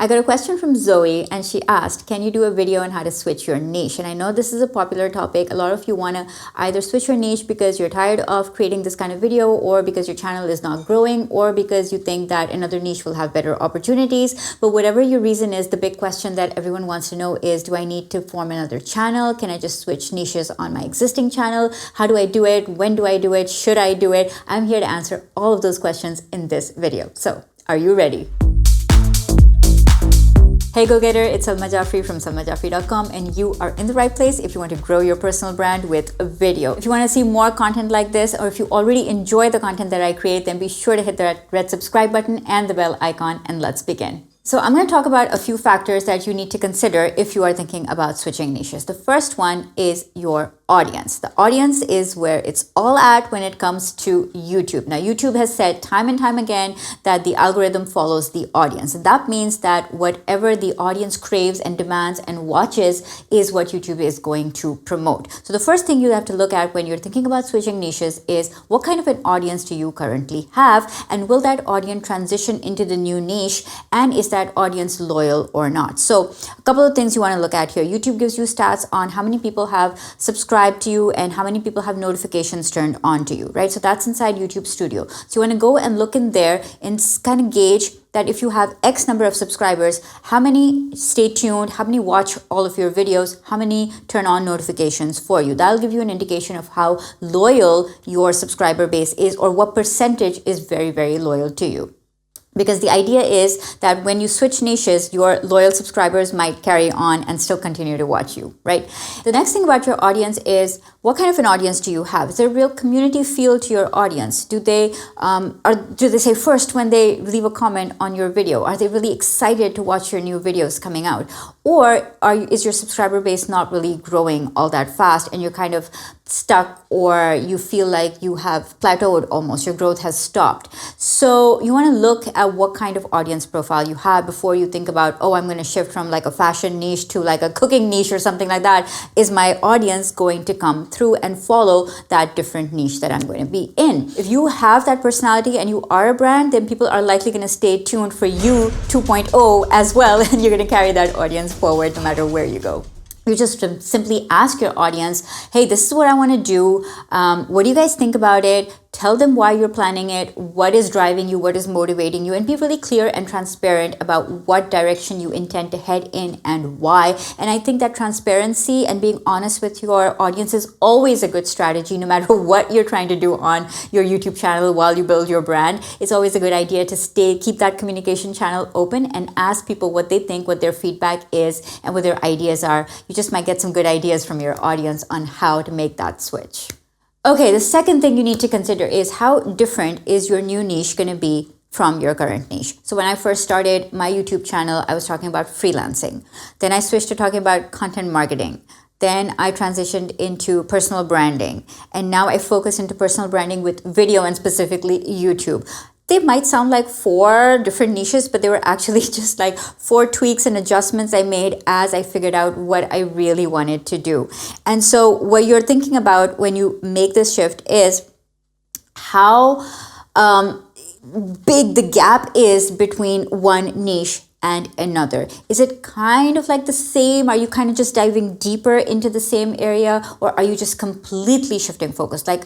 I got a question from Zoe and she asked, can you do a video on how to switch your niche? And I know this is a popular topic. A lot of you want to either switch your niche because you're tired of creating this kind of video, or because your channel is not growing, or because you think that another niche will have better opportunities. But whatever your reason is, the big question that everyone wants to know is, do I need to form another channel? Can I just switch niches on my existing channel? How do I do it? When do I do it? Should I do it? I'm here to answer all of those questions in this video. So, are you ready? Hey go-getter, it's Salma Jafri from salmajafri.com, and you are in the right place if you want to grow your personal brand with a video. If you want to see more content like this, or if you already enjoy the content that I create, then be sure to hit the red subscribe button and the bell icon, and let's begin. So I'm going to talk about a few factors that you need to consider if you are thinking about switching niches. The first one is your audience. The audience is where it's all at when it comes to YouTube. Now, YouTube has said time and time again that the algorithm follows the audience. And that means that whatever the audience craves and demands and watches is what YouTube is going to promote. So the first thing you have to look at when you're thinking about switching niches is, what kind of an audience do you currently have? And will that audience transition into the new niche? And is that audience loyal or not? So a couple of things you want to look at here. YouTube gives you stats on how many people have subscribed to you and how many people have notifications turned on to you, right? So that's inside YouTube Studio. So you want to go and look in there and kind of gauge that if you have X number of subscribers, how many stay tuned, how many watch all of your videos, how many turn on notifications for you. That'll give you an indication of how loyal your subscriber base is, or what percentage is very, very loyal to you. Because the idea is that when you switch niches, your loyal subscribers might carry on and still continue to watch you, right? The next thing about your audience is, what kind of an audience do you have? Is there a real community feel to your audience? Do they say first when they leave a comment on your video? Are they really excited to watch your new videos coming out? Or is your subscriber base not really growing all that fast and you're kind of stuck, or you feel like you have plateaued almost, your growth has stopped? So you want to look at what kind of audience profile you have before you think about, oh, I'm going to shift from like a fashion niche to like a cooking niche or something like that. Is my audience going to come through and follow that different niche that I'm going to be in? If you have that personality and you are a brand, then people are likely going to stay tuned for you 2.0 as well, and you're going to carry that audience forward no matter where you go. You just simply ask your audience, hey, this is what I want to do. What do you guys think about it? Tell them why you're planning it, what is driving you, what is motivating you, and be really clear and transparent about what direction you intend to head in and why. And I think that transparency and being honest with your audience is always a good strategy, no matter what you're trying to do on your YouTube channel while you build your brand. It's always a good idea to keep that communication channel open and ask people what they think, what their feedback is, and what their ideas are. You just might get some good ideas from your audience on how to make that switch. Okay, the second thing you need to consider is, how different is your new niche going to be from your current niche? So when I first started my YouTube channel, I was talking about freelancing. Then I switched to talking about content marketing. Then I transitioned into personal branding. And now I focus into personal branding with video and specifically YouTube. They might sound like 4 different niches, but they were actually just like 4 tweaks and adjustments I made as I figured out what I really wanted to do. And so what you're thinking about when you make this shift is how big the gap is between one niche and another. Is it kind of like the same? Are you kind of just diving deeper into the same area, or are you just completely shifting focus? Like,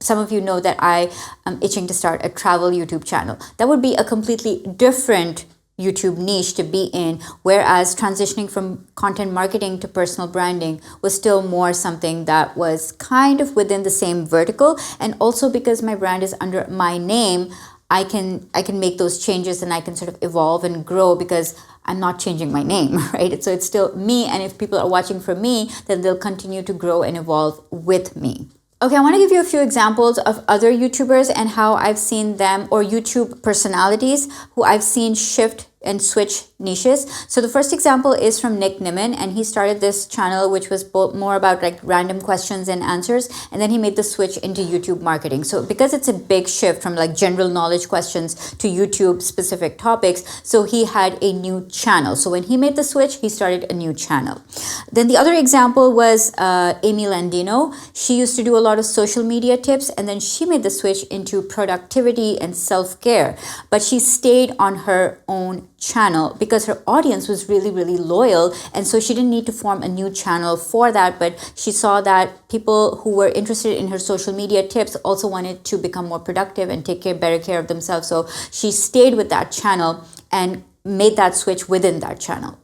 some of you know that I am itching to start a travel YouTube channel. That would be a completely different YouTube niche to be in, whereas transitioning from content marketing to personal branding was still more something that was kind of within the same vertical. And also because my brand is under my name, I can make those changes and I can sort of evolve and grow because I'm not changing my name, right? So it's still me, and if people are watching from me, then they'll continue to grow and evolve with me. Okay, I want to give you a few examples of other YouTubers and how I've seen them, or YouTube personalities who I've seen shift and switch niches. So the first example is from Nick Nimmin, and he started this channel which was more about like random questions and answers, and then he made the switch into YouTube marketing. So because it's a big shift from like general knowledge questions to YouTube specific topics, so he had a new channel. So when he made the switch, he started a new channel. Then the other example was Amy Landino. She used to do a lot of social media tips, and then she made the switch into productivity and self-care, but she stayed on her own channel because her audience was really, really loyal. And so she didn't need to form a new channel for that. But she saw that people who were interested in her social media tips also wanted to become more productive and take better care of themselves. So she stayed with that channel and made that switch within that channel.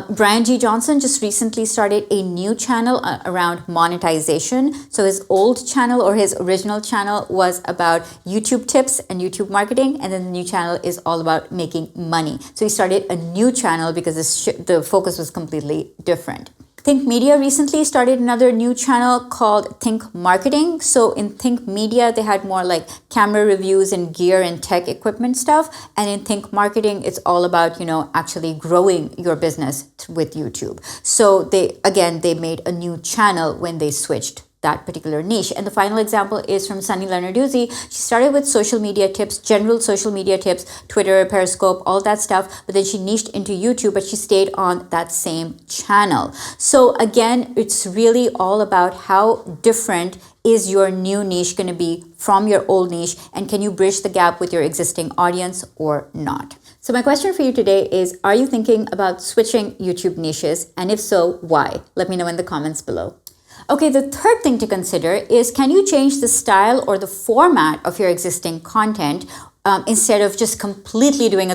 Brian G. Johnson just recently started a new channel around monetization. So his old channel, or his original channel, was about YouTube tips and YouTube marketing. And then the new channel is all about making money. So he started a new channel because the focus was completely different. Think Media recently started another new channel called Think Marketing. So in Think Media, they had more like camera reviews and gear and tech equipment stuff. And in Think Marketing, it's all about, actually growing your business with YouTube. So they made a new channel when they switched that particular niche. And the final example is from Sunny Lenarduzzi. She started with social media tips, general social media tips, Twitter, Periscope, all that stuff, but then she niched into YouTube, but she stayed on that same channel. So again, it's really all about how different is your new niche going to be from your old niche, and can you bridge the gap with your existing audience or not? So my question for you today is, are you thinking about switching YouTube niches? And if so, why? Let me know in the comments below. Okay, the third thing to consider is, can you change the style or the format of your existing content instead of just completely doing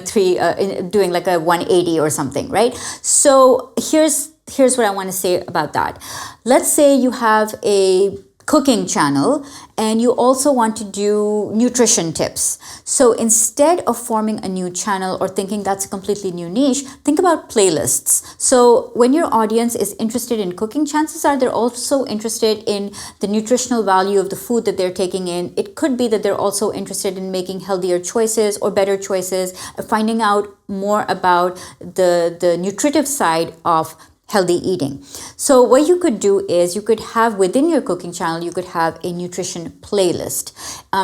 doing like a 180 or something, right? So here's what I want to say about that. Let's say you have a cooking channel and you also want to do nutrition tips. So instead of forming a new channel or thinking that's a completely new niche, think about playlists. So when your audience is interested in cooking, chances are they're also interested in the nutritional value of the food that they're taking in. It could be that they're also interested in making healthier choices or better choices, finding out more about the nutritive side of healthy eating. So what you could do is you could have within your cooking channel, you could have a nutrition playlist.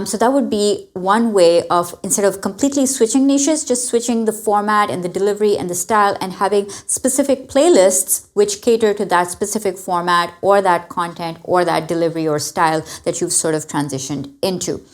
So that would be one way of, instead of completely switching niches, just switching the format and the delivery and the style and having specific playlists which cater to that specific format or that content or that delivery or style that you've sort of transitioned into.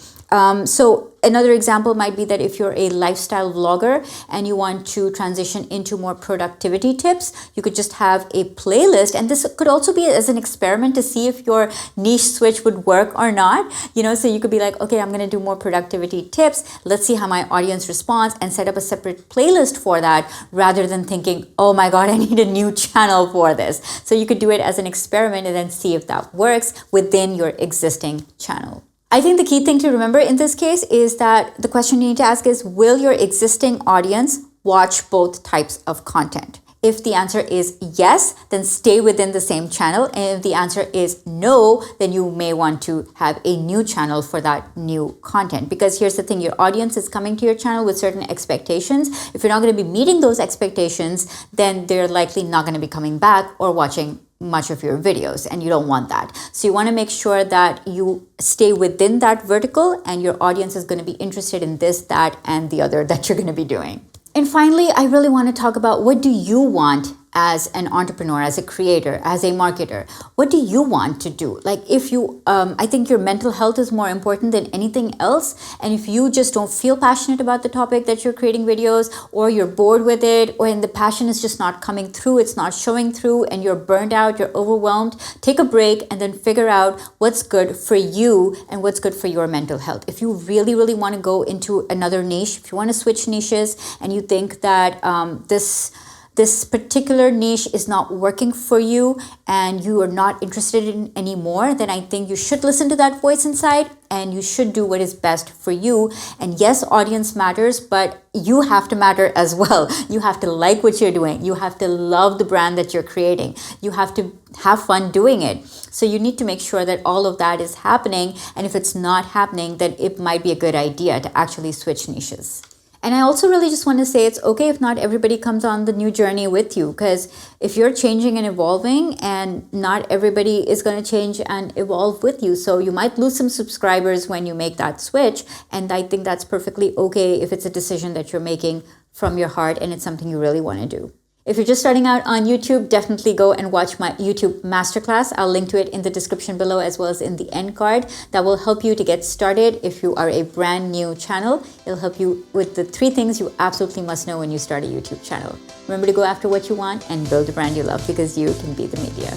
So another example might be that if you're a lifestyle vlogger and you want to transition into more productivity tips, you could just have a playlist. And this could also be as an experiment to see if your niche switch would work or not. So you could be like, okay, I'm going to do more productivity tips. Let's see how my audience responds, and set up a separate playlist for that, rather than thinking, oh my God, I need a new channel for this. So you could do it as an experiment and then see if that works within your existing channel. I think the key thing to remember in this case is that the question you need to ask is, will your existing audience watch both types of content? If the answer is yes, then stay within the same channel. And if the answer is no, then you may want to have a new channel for that new content. Because here's the thing, your audience is coming to your channel with certain expectations. If you're not going to be meeting those expectations, then they're likely not going to be coming back or watching much of your videos, and you don't want that. So you want to make sure that you stay within that vertical and your audience is going to be interested in this, that, and the other that you're going to be doing. And finally, I really want to talk about, what do you want as an entrepreneur, as a creator, as a marketer? What do you want to do? Like, if you, I think your mental health is more important than anything else. And if you just don't feel passionate about the topic that you're creating videos, or you're bored with it, or the passion is just not coming through, it's not showing through, and you're burned out, you're overwhelmed, take a break and then figure out what's good for you and what's good for your mental health. If you really, really want to go into another niche, if you want to switch niches and you think that this particular niche is not working for you and you are not interested in anymore, then I think you should listen to that voice inside and you should do what is best for you. And yes, audience matters, but you have to matter as well. You have to like what you're doing. You have to love the brand that you're creating. You have to have fun doing it. So you need to make sure that all of that is happening. And if it's not happening, then it might be a good idea to actually switch niches. And I also really just want to say, it's okay if not everybody comes on the new journey with you, because if you're changing and evolving, and not everybody is going to change and evolve with you. So you might lose some subscribers when you make that switch. And I think that's perfectly okay if it's a decision that you're making from your heart and it's something you really want to do. If you're just starting out on YouTube, definitely go and watch my YouTube masterclass. I'll link to it in the description below as well as in the end card. That will help you to get started if you are a brand new channel. It'll help you with the 3 things you absolutely must know when you start a YouTube channel. Remember to go after what you want and build a brand you love, because you can be the media.